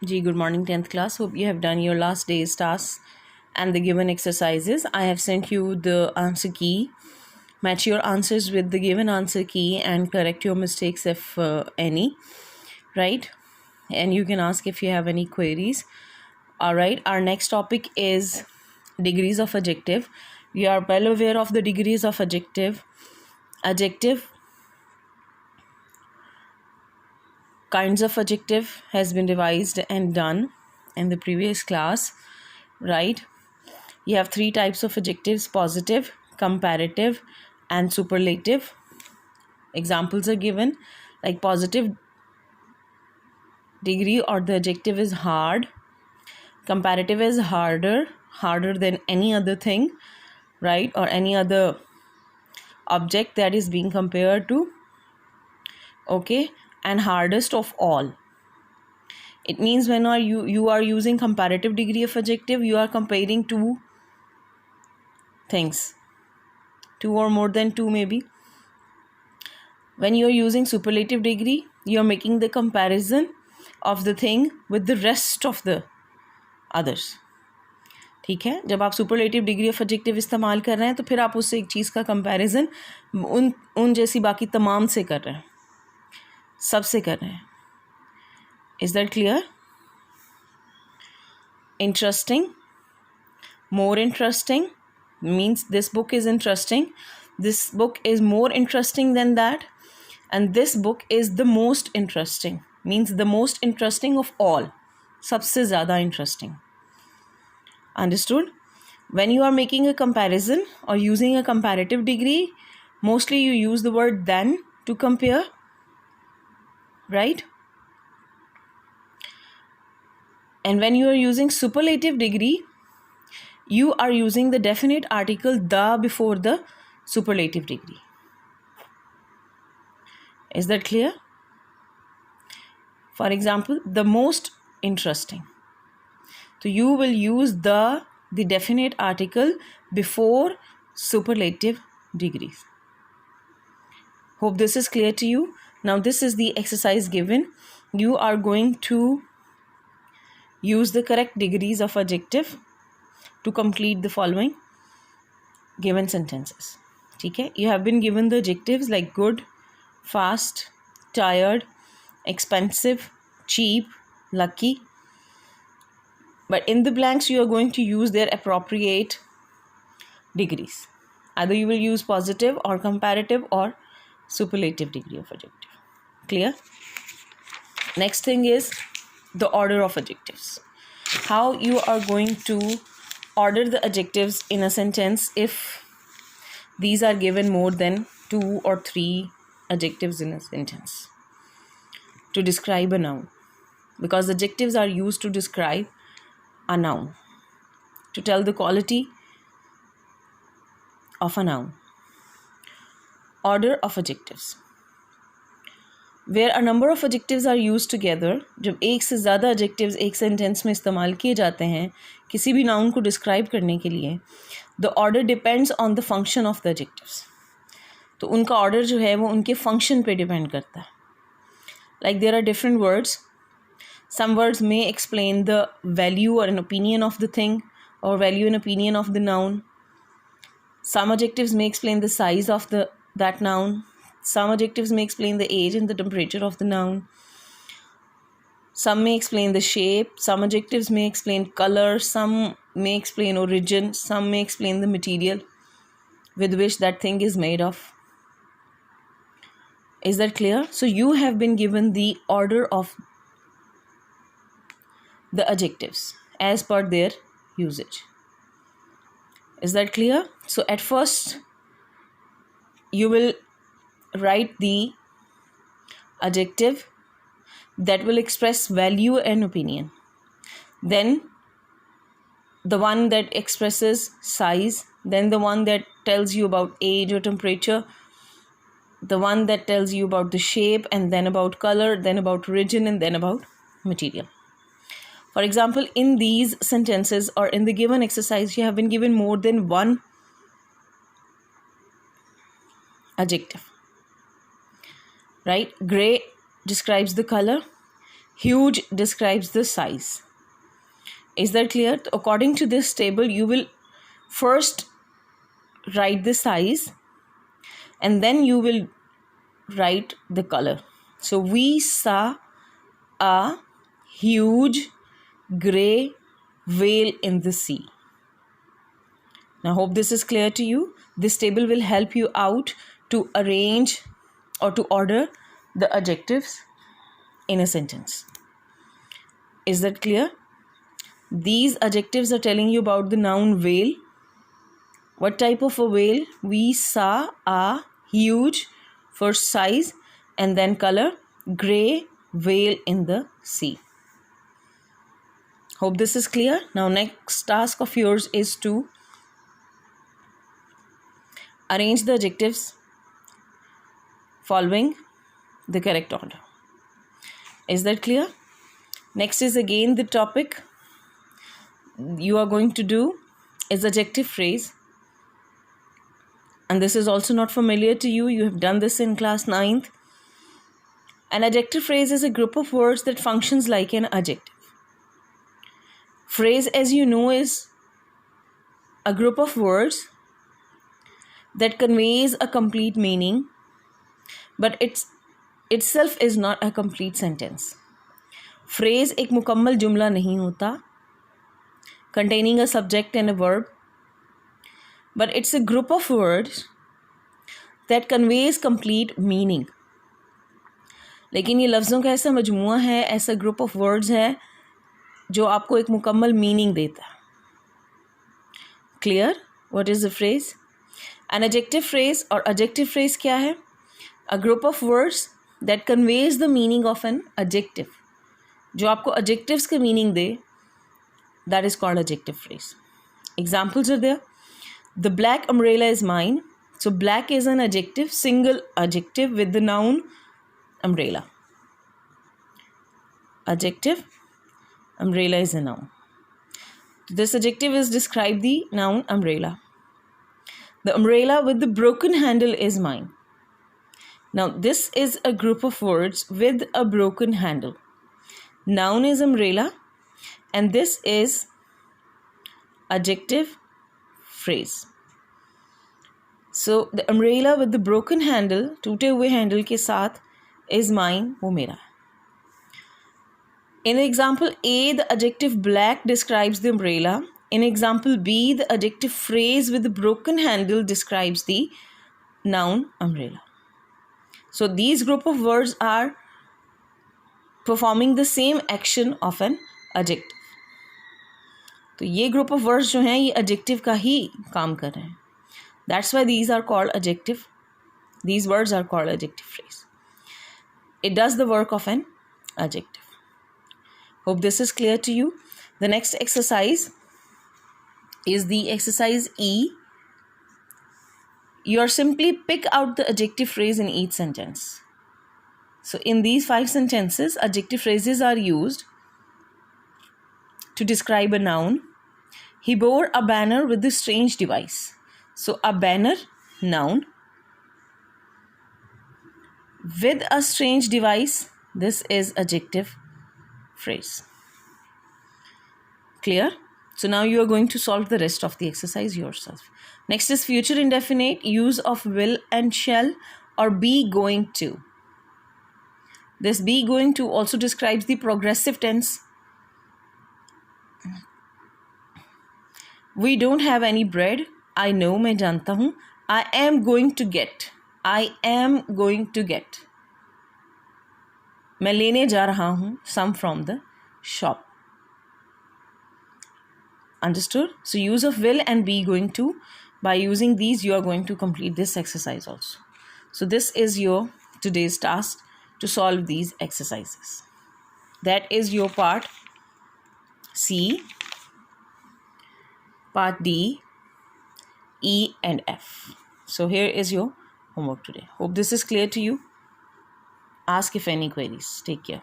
Ji, good morning 10th class. Hope you have done your last day's tasks and the given exercises. I have sent you the answer key. Match your answers with the given answer key and correct your mistakes if any, right? And you can ask if you have any queries. All right, our next topic is degrees of adjective. We are well aware of the degrees of adjective. Adjective, kinds of adjective has been revised and done in the previous class, right? You have three types of adjectives: positive, comparative, and superlative. Examples are given, like positive degree or the adjective is hard, comparative is harder than any other thing, right, or any other object that is being compared to, okay, and hardest of all. It means when you are using comparative degree of adjective, you are comparing two things, two or more than two maybe. When you are using superlative degree, you are making the comparison of the thing with the rest of the others. ठीक है, जब आप superlative degree of adjective इस्तेमाल कर रहे हैं तो फिर आप उससे एक चीज़ का कंपैरिजन उन जैसी बाकी तमाम से कर रहे हैं, सबसे कर रहे हैं. Is that clear? Interesting, more interesting means this book is interesting, this book is more interesting than that, and this book is the most interesting means the most interesting of all, सबसे ज़्यादा interesting. Understood? When you are making a comparison or using a comparative degree, mostly you use the word than to compare, right? And when you are using superlative degree, you are using the definite article the before the superlative degree. Is that clear? For example, the most interesting. So you will use the definite article before superlative degrees. Hope this is clear to you. Now this is the exercise given. You are going to use the correct degrees of adjective to complete the following given sentences. Okay, you have been given the adjectives like good, fast, tired, expensive, cheap, lucky, but in the blanks you are going to use their appropriate degrees. Either you will use positive or comparative or superlative degree of adjective. Clear? Next thing is the order of adjectives. How you are going to order the adjectives in a sentence if these are given more than 2 or 3 adjectives in a sentence to describe a noun, because adjectives are used to describe a noun, to tell the quality of a noun. Order of adjectives. Where a number of adjectives are used together, जब एक से ज़्यादा adjectives एक sentence में इस्तेमाल किए जाते हैं किसी भी noun को describe करने के लिए, the order depends on the function of the adjectives. तो उनका order जो है वो उनके function पे depend करता है. Like there are different words. Some words may explain the value or an opinion of the thing or value and opinion of the noun. Some adjectives may explain the size of that noun. Some adjectives may explain the age and the temperature of the noun. Some may explain the shape. Some adjectives may explain color. Some may explain origin. Some may explain the material with which that thing is made of. Is that clear? So you have been given the order of the adjectives as per their usage. Is that clear? So at first you will write the adjective that will express value and opinion, then the one that expresses size, then the one that tells you about age or temperature, the one that tells you about the shape, and then about color, then about origin, and then about material. For example, in these sentences or in the given exercise, you have been given more than one adjective, right? Gray describes the color, Huge describes the size. Is that clear? According to this table, you will first write the size and then you will write the color. So we saw a huge gray whale in the sea. Now, hope this is clear to you. This table will help you out to arrange or to order the adjectives in a sentence. Is that clear? These adjectives are telling you about the noun whale. What type of a whale? We saw a huge, first size, and then color, gray whale in the sea. Hope this is clear. Now, next task of yours is to arrange the adjectives following the correct order. Is that clear? Next is again the topic you are going to do is adjective phrase. And this is also not familiar to you. You have done this in class 9th. An adjective phrase is a group of words that functions like an adjective. Phrase, as you know, is a group of words that conveys a complete meaning, but itself is not a complete sentence. Phrase एक मुकम्मल जुमला नहीं होता, containing a subject and a verb, but it's a group of words that conveys complete meaning. लेकिन ये लफ्ज़ों का ऐसा मजमुआ है, ऐसा ग्रुप ऑफ वर्ड्स है जो आपको एक मुकम्मल मीनिंग देता है. Clear? What is the phrase? An adjective phrase और एडजेक्टिव फ्रेज क्या है? A group of words that conveys the meaning of an adjective. जो आपको एडजेक्टिव्स का मीनिंग दे, that is called adjective phrase. Examples are there. The black umbrella is mine. So black is an adjective, single adjective with the noun umbrella. Adjective, umbrella is a noun. This adjective is describe the noun umbrella. The umbrella with the broken handle is mine. Now this is a group of words with a broken handle. Noun is umbrella and this is adjective phrase. So the umbrella with the broken handle, टूटे हुए handle के साथ is mine, वो मेरा है. In example A, the adjective black describes the umbrella. In example B, the adjective phrase with the broken handle describes the noun umbrella. So these group of words are performing the same action of an adjective. तो ये group of words जो हैं ये adjective का ही काम कर रहे हैं. That's why these are called adjective. These words are called adjective phrase. It does the work of an adjective. Hope this is clear to you. The next exercise is the exercise E. You are simply pick out the adjective phrase in each sentence. So in these 5 sentences, adjective phrases are used to describe a noun. He bore a banner with a strange device. So a banner, noun, with a strange device, this is adjective phrase. Clear? So now you are going to solve the rest of the exercise yourself. Next is future indefinite, use of will and shall or be going to. This be going to also describes the progressive tense. We don't have any bread. I know, मैं जानता हूँ. I am going to get. I am going to get. मैं लेने जा रहा हूँ some from the shop. Understood? So use of will and be going to. By using these, you are going to complete this exercise also. So this is your today's task to solve these exercises. That is your part C, part D, E and F. So here is your homework today. Hope this is clear to you. Ask if any queries. Take care.